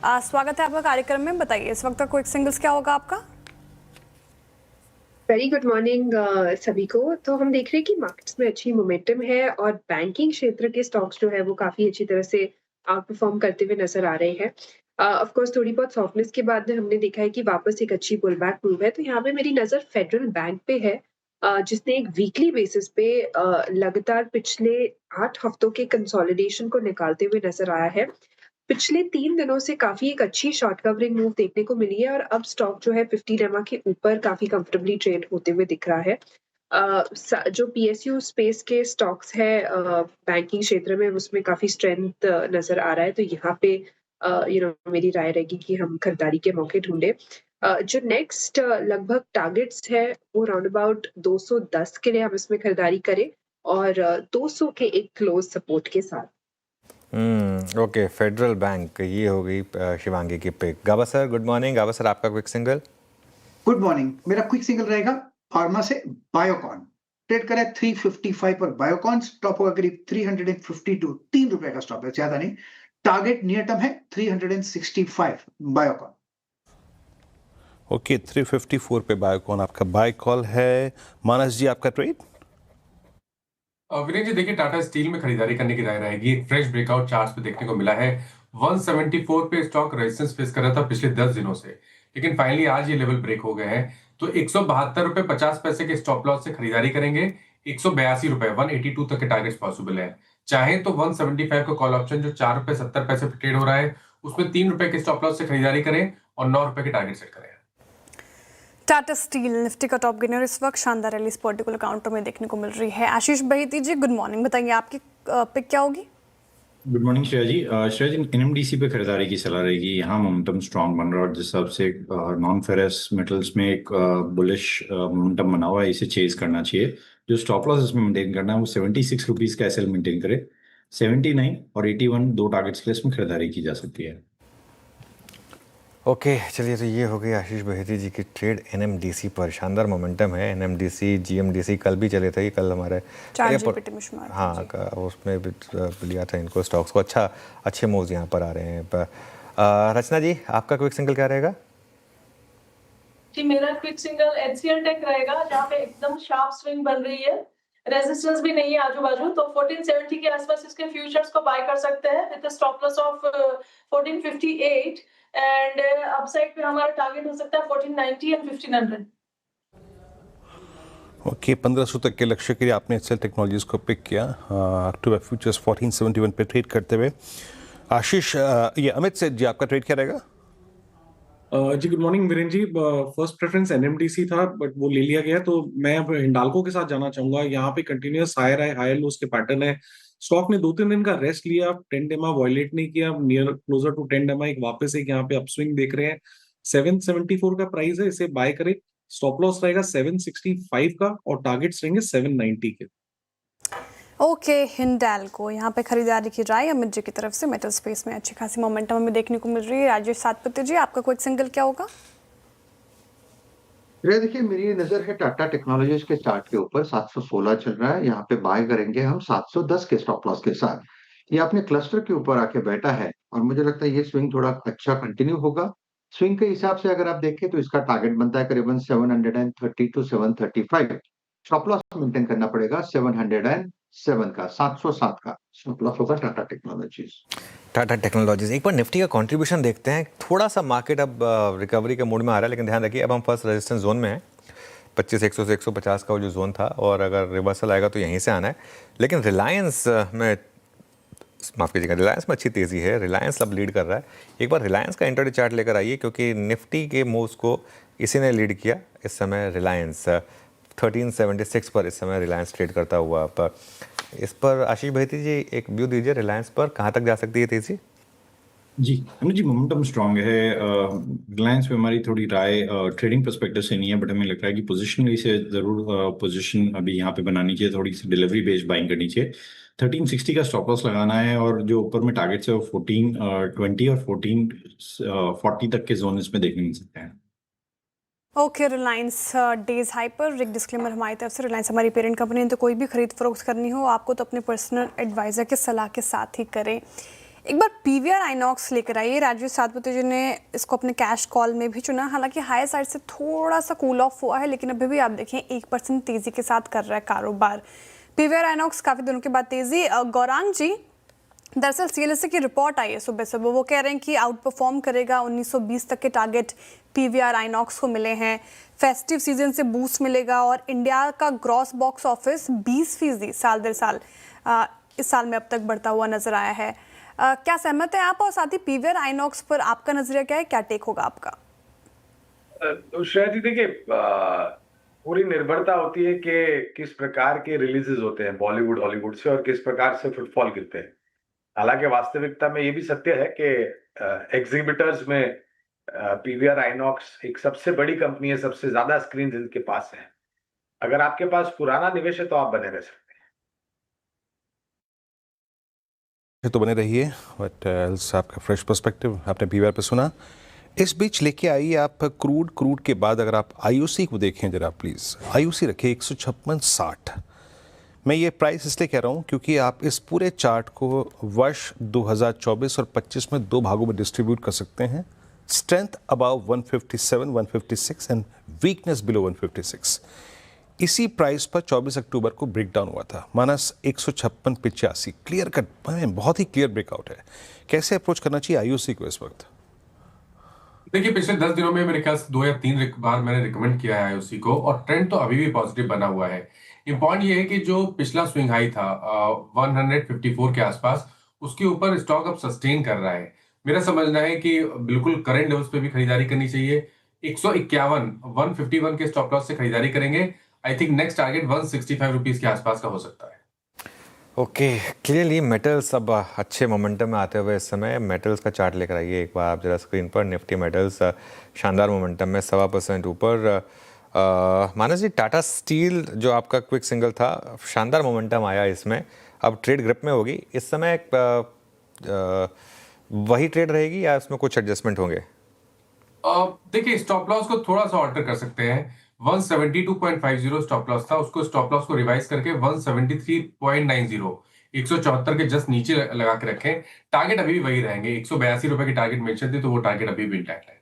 स्वागत है आपका कार्यक्रम में। बताइए इस वक्त का क्विक सिंगल्स क्या होगा आपका? वेरी गुड मॉर्निंग सभी को। तो हम देख रहे हैं कि मार्केट्स में अच्छी मोमेंटम है और बैंकिंग क्षेत्र के स्टॉक्स जो है वो काफी अच्छी तरह से आउट परफॉर्म करते हुए नजर आ रहे हैं। ऑफ कोर्स थोड़ी बहुत सॉफ्टनेस के बाद हमने देखा है कि वापस एक अच्छी पुल बैक मूव है। तो यहाँ पे मेरी नजर फेडरल बैंक पे है, जिसने एक वीकली बेसिस पे लगातार पिछले 8 हफ्तों के कंसोलिडेशन को निकालते हुए नजर आया है। पिछले 3 दिनों से काफ़ी एक अच्छी शॉर्ट कवरिंग मूव देखने को मिली है और अब स्टॉक जो है 50 एमआ के ऊपर काफ़ी कंफर्टेबली ट्रेड होते हुए दिख रहा है। जो पीएसयू स्पेस के स्टॉक्स है बैंकिंग क्षेत्र में, उसमें काफ़ी स्ट्रेंथ नज़र आ रहा है। तो यहाँ पे मेरी राय रहेगी कि हम खरीदारी के मौके ढूँढें। जो नेक्स्ट लगभग टारगेट्स है वो राउंड अबाउट 210 के लिए हम इसमें खरीदारी करें और 200 के एक क्लोज सपोर्ट के साथ। ओके, फेडरल बैंक ये हो गई शिवांगी की पिक। गावा सर गुड मॉर्निंग। गावा सर आपका क्विक सिंगल। Good morning. मेरा क्विक सिंगल रहेगा फार्मा से बायोकॉन। ट्रेड करें 355 पर बायोकॉन, स्टॉप होगा करीब 352। 3 रुपए का स्टॉप है, ज्यादा नहीं। टारगेट नियर टर्म है 365 बायोकॉन। ओके, 354 पे बायोकॉन आपका बाय कॉल है। मानस जी आपका ट्रेड। विनय जी देखिए, टाटा स्टील में खरीदारी करने की राय रहेगी। एक फ्रेश ब्रेकआउट चार्ट्स पे देखने को मिला है। 174 पे स्टॉक रेजिस्टेंस फेस कर रहा था पिछले 10 दिनों से, लेकिन फाइनली आज ये लेवल ब्रेक हो गए हैं। तो 172 रुपए 50 पैसे के स्टॉप लॉस से खरीदारी करेंगे। 182 रुपए 182 तक के टारगेट्स पॉसिबल है। चाहे तो 175 का कॉल ऑप्शन जो 4 रुपए 70 पैसे पे ट्रेड हो रहा है, उसमें 3 रुपए के स्टॉप लॉस से खरीदारी करें और 9 रुपए के टारगेट सेट करें। टाटा स्टील निफ्टी का टॉप गेनर इस वक्त शानदार रैली इस पर्टिकुलर काउंटर में देखने को मिल रही है। आशीष बहेती जी गुड मॉर्निंग, बताइए आपकी पिक क्या होगी? गुड मॉर्निंग श्रेया जी। श्रेया जी, एनएमडीसी पे खरीदारी की सलाह रहेगी। यहाँ मोमेंटम स्ट्रांग बन रहा है और जिस हिसाब से नॉन फेरस मेटल्स में एक बुलिश मोमेंटम बना हुआ है, इसे चेज करना चाहिए। जो स्टॉप लॉस इसमें मेंटेन करना है वो 76 रुपीज़ का एसएल मेंटेन करे। 79 और 81 दो टारगेट्स के लिए इसमें खरीदारी की जा सकती है। ओके चलिए, तो ये हो गई आशीष बहेती जी की ट्रेड एनएमडीसी पर। शानदार मोमेंटम है। एनएमडीसी जीएमडीसी कल भी चले थे, कल हमारे हाँ उसमें भी लिया था इनको स्टॉक्स को। अच्छे मूव्स यहाँ पर आ रहे हैं। रचना जी आपका क्विक सिंगल क्या रहेगा? जी मेरा क्विक सिंगल एचसीएल टेक रहेगा, जहाँ पे एकदम शार्प स्विंग बन रही है। रेजिस्टेंस भी नहीं है आजू बाजू, तो 1470 के आसपास इसके फ्यूचर्स को बाय कर सकते हैं with stop loss of 1458 and upside पे हमारा टारगेट हो सकता है 1490 एंड 1500। ओके, 1500 तक के लक्ष्य के लिए आपने एचसीएल टेक्नोलॉजीज को पिक किया। अक्टूबर फ्यूचर्स 1471 पे ट्रेड करते हुए। आशीष ये अमित सेठ जी आपका ट्रेड क्या रहेगा? जी गुड मॉर्निंग वीरेन जी। फर्स्ट प्रेफरेंस एनएमडीसी था बट वो ले लिया गया, तो मैं अब हिंडाल्को के साथ जाना चाहूंगा। यहाँ पे कंटिन्यूअस हायर लोस के पैटर्न है। स्टॉक ने 2-3 दिन का रेस्ट लिया, 10 डेमा वॉयलेट नहीं किया, नियर क्लोजर टू 10 डेमा एक वापस एक यहाँ पे अपस्विंग देख रहे हैं। 774 का प्राइस है, इसे बाय करें। स्टॉप लॉस रहेगा 765 का और टारगेट्स रहेंगे 790 के। ओके, हिंडाल्को यहाँ पे खरीदारी की राय अमित जी की तरफ से। मेटल स्पेस में अच्छी खासी मोमेंटम हमें देखने को मिल रही है। राजेश सातपुते जी आपका क्विक सिंगल क्या होगा? देखिए, मेरी नजर है टाटा टेक्नोलॉजीज के चार्ट के ऊपर 716 चल रहा है। यहाँ पे बाय करेंगे हम 710 के स्टॉप लॉस के साथ। ये अपने क्लस्टर के ऊपर आके बैठा है और मुझे लगता है ये स्विंग थोड़ा अच्छा कंटिन्यू होगा। स्विंग के हिसाब से अगर आप देखें तो इसका टारगेट बनता है करीबन 730 टू 735। स्टॉप लॉस मेंटेन करना पड़ेगा 707 का। 707 का स्टॉप लॉस होगा टाटा टेक्नोलॉजीज। टाटा टेक्नोलॉजीज। एक बार निफ्टी का कंट्रीब्यूशन देखते हैं। थोड़ा सा मार्केट अब रिकवरी के मूड में आ रहा है, लेकिन ध्यान रखिए अब हम फर्स्ट रेजिस्टेंस जोन में हैं। 25,100 से 150 का वो जो जोन था, और अगर रिवर्सल आएगा तो यहीं से आना है। लेकिन रिलायंस में, माफ़ कीजिएगा, रिलायंस में अच्छी तेज़ी है। रिलायंस अब लीड कर रहा है। एक बार रिलायंस का इंटरडे चार्ट लेकर आइए, क्योंकि निफ्टी के मूव्स को इसी ने लीड किया। इस समय रिलायंस 1376 पर इस समय रिलायंस ट्रेड करता हुआ। पर इस पर आशीष बहेती जी एक व्यू दीजिए, रिलायंस पर कहाँ तक जा सकती है तेजी? जी अमित जी, मोमेंटम स्ट्रांग है। रिलायंस पे हमारी थोड़ी राय ट्रेडिंग पर्सपेक्टिव से नहीं है, बट हमें लग रहा है कि पोजिशनली से जरूर पोजीशन अभी यहाँ पे बनानी चाहिए। थोड़ी सी डिलीवरी बेस्ड बाइंग करनी चाहिए। 1360 का स्टॉप लॉस लगाना है और जो ऊपर में टारगेट्स है वो 1420 और 1440 तक के जोन इसमें देखने मिल सकते हैं। ओके, रिलायंस डेज हाई पर एक डिस्क्लेमर हमारी तरफ से। रिलायंस हमारी पेरेंट कंपनी है, तो कोई भी खरीद फरोख्त करनी हो आपको तो अपने पर्सनल एडवाइज़र की सलाह के साथ ही करें। एक बार पीवीआर आइनॉक्स लेकर आइए। राजेश सातपुते जी ने इसको अपने कैश कॉल में भी चुना, हालांकि हाई साइड से थोड़ा सा कूल ऑफ हुआ है, लेकिन अभी भी आप देखें 1% तेजी के साथ कर रहा है कारोबार पीवीआर आइनॉक्स। काफ़ी दिनों के बाद तेजी। गौरांग जी, दरअसल सीएलएसए की रिपोर्ट आई है सुबह सुबह, वो कह रहे हैं कि आउट परफॉर्म करेगा। 1920 तक के टारगेट पीवीआर आइनॉक्स को मिले हैं। फेस्टिव सीजन से बूस्ट मिलेगा और इंडिया का ग्रॉस बॉक्स ऑफिस 20% साल दर साल इस साल में अब तक बढ़ता हुआ नजर आया है। क्या सहमत है आप? और साथ ही पीवीआर आइनॉक्स पर आपका नजरिया क्या है, क्या टेक होगा आपका? तो शायद ही देखिए, पूरी निर्भरता होती है कि किस प्रकार के रिलीजेस होते हैं बॉलीवुड हॉलीवुड से और किस प्रकार से फुटफॉल गिरते हैं। हालांकि वास्तविकता में ये भी सत्य है कि एग्जीबिटर्स में पीवीआर आइनॉक्स एक सबसे बड़ी कंपनी है, सबसे ज्यादा स्क्रीन इनके पास है। अगर आपके पास पुराना निवेश है तो आप बने रह सकते हैं। तो बने रहिए, बट आपका फ्रेश पर्सपेक्टिव आपने पीवीआर पे सुना। इस बीच लेके आइए आप क्रूड के बाद अगर आप आईओसी को देखें जरा प्लीज़। आईओसी रखे 156.60। मैं ये प्राइस इसलिए कह रहा हूँ क्योंकि आप इस पूरे चार्ट को वर्ष 2024 और 25 में दो भागों में डिस्ट्रीब्यूट कर सकते हैं। Strength above 157, 156 and weakness below 156। इसी प्राइस पर 24 अक्टूबर को ब्रेक डाउन हुआ था, माइनस 156.85। क्लियर कट, बहुत ही क्लियर ब्रेकआउट है। कैसे अप्रोच करना चाहिए आईओसी को इस वक्त? देखिए, पिछले 10 दिनों में मेरे ख्याल से 2 या 3 बार मैंने रिकमेंड किया है आईओसी को, और ट्रेंड तो अभी भी पॉजिटिव बना हुआ है। पॉइंट ये है कि जो पिछला स्विंग हाई था 154 के आसपास, उसके ऊपर स्टॉक अब सस्टेन कर रहा है। मेरा समझना है कि बिल्कुल करंट लेवल्स पे भी खरीदारी करनी चाहिए। 151, 151 के स्टॉप लॉस से खरीदारी करेंगे। I think next target 165 rupees के आसपास का हो सकता है। ओके, क्लियरली मेटल्स अब अच्छे मोमेंटम में आते हुए इस समय मेटल्स का चार्ट लेकर आइए एक बार आप जरा स्क्रीन पर। निफ्टी मेटल्स शानदार मोमेंटम में 1.25% ऊपर। मानस जी, टाटा स्टील जो आपका क्विक सिंगल था, शानदार मोमेंटम आया इसमें, अब ट्रेड ग्रिप में होगी इस समय। वही ट्रेड रहेगी या इसमें कुछ एडजस्टमेंट होंगे? देखिए, स्टॉप लॉस को थोड़ा सा ऑल्टर कर सकते हैं। 172.50 स्टॉप लॉस था, उसको स्टॉप लॉस को रिवाइज करके 173.90, 174 के जस्ट नीचे लगा के रखें। टारगेट अभी भी वही रहेंगे। 182 रुपए की टारगेट मेंशन थी, तो वो टारगेट अभी भी इंटैक्ट है।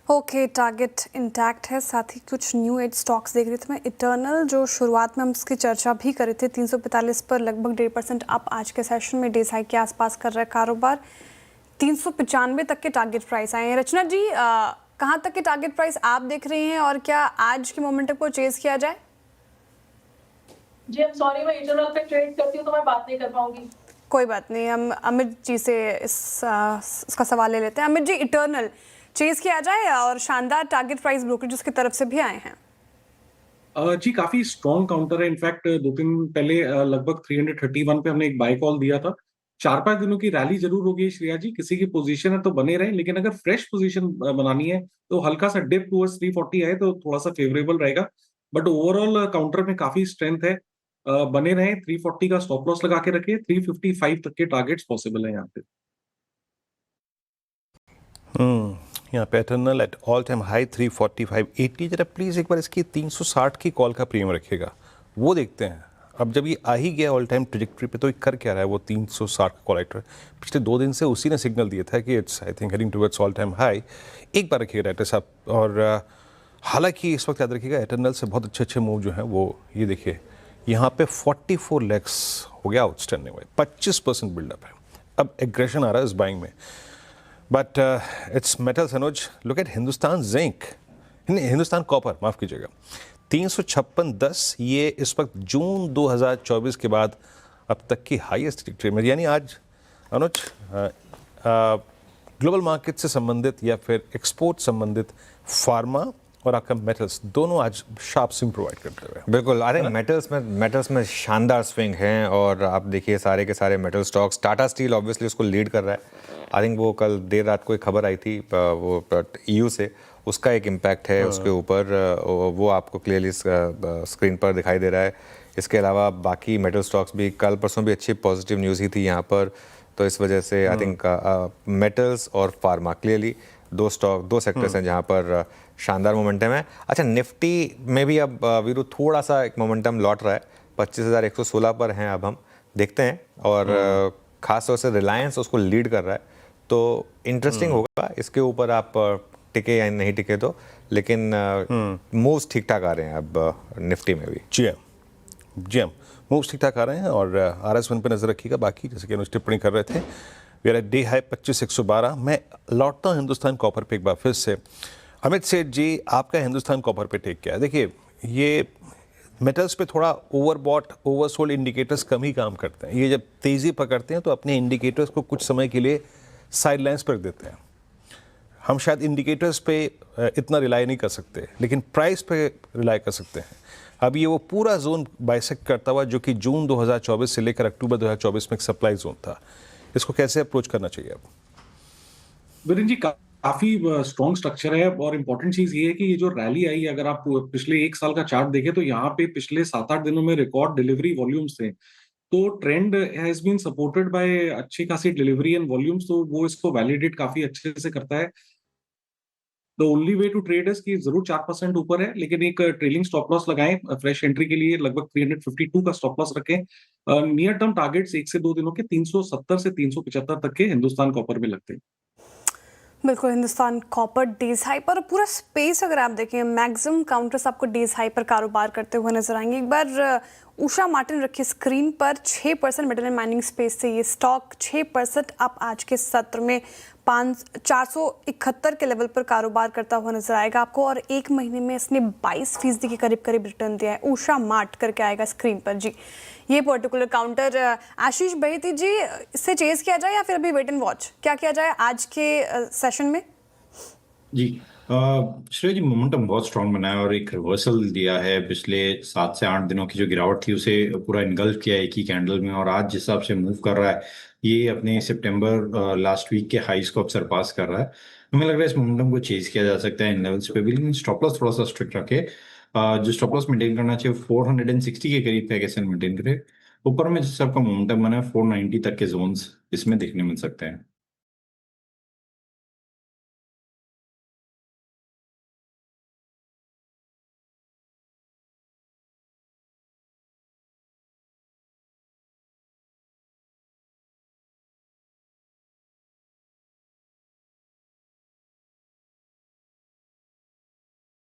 ओके, टारगेट इंटैक्ट है। साथ ही कुछ न्यू एज स्टॉक्स देख रही थी मैं। इटर्नल, जो शुरुआत में हम इसकी चर्चा भी कर रहे थे, 345 पर लगभग 1.5% अप आज के सेशन में, डेज हाई के आसपास कर रहा है कारोबार। 395 तक के टारगेट प्राइस आए हैं। रचना जी, कहाँ तक के टारगेट प्राइस आप देख रहे हैं और क्या आज के मोमेंटम को चेज किया जाए? जी, I'm sorry, मैं इटर्नल पे ट्रेड करती हूँ तो मैं बात नहीं कर पाऊंगी। कोई बात नहीं, हम अमित जी से इसका सवाल ले लेते हैं। अमित जी, इटर्नल चेज किया जाए और शानदार टारगेट प्राइस ब्रोकरेज की तरफ से भी आए हैं। जी, काफी स्ट्रॉन्ग काउंटर है। इनफैक्ट 2 दिन पहले लगभग 331 पे हमने एक बाय कॉल दिया था। 4-5 दिनों की रैली जरूर होगी श्रेया जी। किसी की पोजीशन है तो बने रहे, लेकिन अगर फ्रेश पोजीशन बनानी है तो हल्का सा डिप टूवर्ड्स 340 आए तो थोड़ा सा फेवरेबल रहेगा। बट ओवरऑल काउंटर में काफी स्ट्रेंथ है। बने रहे, 340 का स्टॉप लॉस लगा के रखिए। 355 तक के टारगेट्स पॉसिबल है यहाँ पे। यहाँ पे eternal at all time high 345.80। जरा प्लीज़ एक बार इसकी 360 की कॉल का प्रीमियम रखिएगा, वो देखते हैं। अब जब ये आ ही गया ऑल टाइम ट्रेजेक्ट्री पे, तो ये कर क्या रहा है वो 360 का कॉल एक्टर? पिछले 2 दिन से उसी ने सिग्नल दिया था कि it's I think heading towards all time high. एक बार रखिएगा डायरेक्टर साहब। और हालांकि इस वक्त याद रखिएगा इटर्नल से बहुत अच्छे मूव जो हैं वो, ये देखिए यहाँ पे 44 लैक्स हो गया आउटस्टैंडिंग में, 25% बिल्डअप है। अब एग्रेशन आ रहा है इस बाइंग में, but it's metals Anuj. Look at Hindustan zinc, Hindustan copper, माफ़ कीजिएगा, 356.10। ये इस वक्त जून 2024 के बाद अब तक की हाईएस्ट ट्रेड में। यानी आज अनुज ग्लोबल मार्केट से संबंधित या फिर एक्सपोर्ट संबंधित फार्मा और आपका मेटल्स दोनों आज शार्प स्विंग प्रोवाइड करते हुए। बिल्कुल, आई थिंक मेटल्स में शानदार स्विंग हैं। और आप देखिए सारे के सारे metal stocks, Tata steel obviously उसको लीड कर रहा है। आई थिंक वो कल देर रात को एक खबर आई थी वो EU से, उसका एक इम्पैक्ट है उसके ऊपर, वो आपको क्लियरली स्क्रीन पर दिखाई दे रहा है। इसके अलावा बाकी मेटल स्टॉक्स भी कल परसों भी अच्छी पॉजिटिव न्यूज़ ही थी यहाँ पर, तो इस वजह से आई थिंक मेटल्स और फार्मा क्लियरली दो सेक्टर्स हैं जहाँ पर शानदार मोमेंटम है। अच्छा, निफ्टी में भी अब वीरू थोड़ा सा एक मोमेंटम लौट रहा है, 25,116 पर हैं अब हम, देखते हैं। और खासतौर से रिलायंस उसको लीड कर रहा है, तो इंटरेस्टिंग होगा इसके ऊपर आप टिके या नहीं टिके तो, लेकिन मूव्स ठीक ठाक आ रहे हैं अब निफ्टी में भी। जी हाँ, मूव्स ठीक ठाक आ रहे हैं और RS1 पे नजर रखिएगा। बाकी जैसे कि अनुज टिप्पणी कर रहे थे, we are at day high 25,112। मैं लौटता हूँ हिंदुस्तान कॉपर पे एक बार फिर से। अमित सेठ जी, आपका हिंदुस्तान कॉपर पे टेक क्या है? देखिए, ये मेटल्स पे थोड़ा ओवरबॉट ओवरसोल्ड इंडिकेटर्स कम ही काम करते हैं। ये जब तेज़ी पकड़ते हैं तो अपने इंडिकेटर्स को कुछ समय के लिए साइडलाइंस पर देते हैं। हम शायद इंडिकेटर्स पे इतना रिलाई नहीं कर सकते, लेकिन प्राइस पे रिलाई कर सकते हैं। अब ये वो पूरा जोन बाइसेक्ट करता हुआ जो कि जून 2024 से लेकर अक्टूबर 2024 में एक सप्लाई जोन था, इसको कैसे अप्रोच करना चाहिए अब? वीरेंद्र जी, काफी स्ट्रॉन्ग स्ट्रक्चर है और इम्पोर्टेंट चीज ये है कि ये जो रैली आई, अगर आप पिछले एक साल का चार्ट देखें तो यहाँ पे पिछले 7-8 दिनों में रिकॉर्ड डिलीवरी वॉल्यूम्स थे। तो trend has been supported by अच्छी खासी डिलीवरी एंड वॉल्यूम्स, तो वो इसको वैलिडेट काफी अच्छे से करता है। The only way to trade is कि जरूर 4% ऊपर है, लेकिन एक ट्रेलिंग स्टॉप लॉस लगाएं। फ्रेश एंट्री के लिए लगभग 352 का स्टॉप लॉस रखें। नियर टर्म टारगेट्स 1 से 2 दिनों के 370 से 375 तक के हिंदुस्तान कॉपर में लगते हैं। बिल्कुल, हिंदुस्तान कॉपर डेज हाई पर, पूरा स्पेस अगर आप देखें मैक्सिमम काउंटर्स आपको डेज हाई पर कारोबार करते हुए नजर आएंगे। एक बार उषा मार्टिन रखिए स्क्रीन पर। 6% मेटल एंड माइनिंग स्पेस से ये स्टॉक 6% आप आज के सत्र में 471 के लेवल पर कारोबार करता हुआ नजर आएगा आपको, और एक महीने में इसने 22% के करीब रिटर्न दिया है। उषा मार्ट करके आएगा स्क्रीन पर जी ये पर्टिकुलर काउंटर। आशीष बहेती जी, इससे चेज किया जाए या फिर अभी वेट एंड वॉच, क्या किया जाए आज के सेशन में? जी, श्रेय जी, मोमेंटम बहुत स्ट्रांग बना है और एक रिवर्सल दिया है। पिछले 7 से 8 दिनों की जो गिरावट थी उसे पूरा इनगल्फ किया एक ही कैंडल में, और आज जिस हिसाब से मूव कर रहा है ये अपने सितंबर लास्ट वीक के हाईज को अब सरपास कर रहा है। हमें लग रहा है इस मोमेंटम को चेज किया जा सकता है इन लेवल्स पे भी, लेकिन स्टॉप लॉस थोड़ा सा स्ट्रिक्ट रखे। जो स्टॉप लॉस मेंटेन करना चाहिए 460 के करीब पे कैसे मेंटेन करे। ऊपर में जिस आपका मोमेंटम बना है 490 तक के जोन्स इसमें देखने मिल सकते हैं।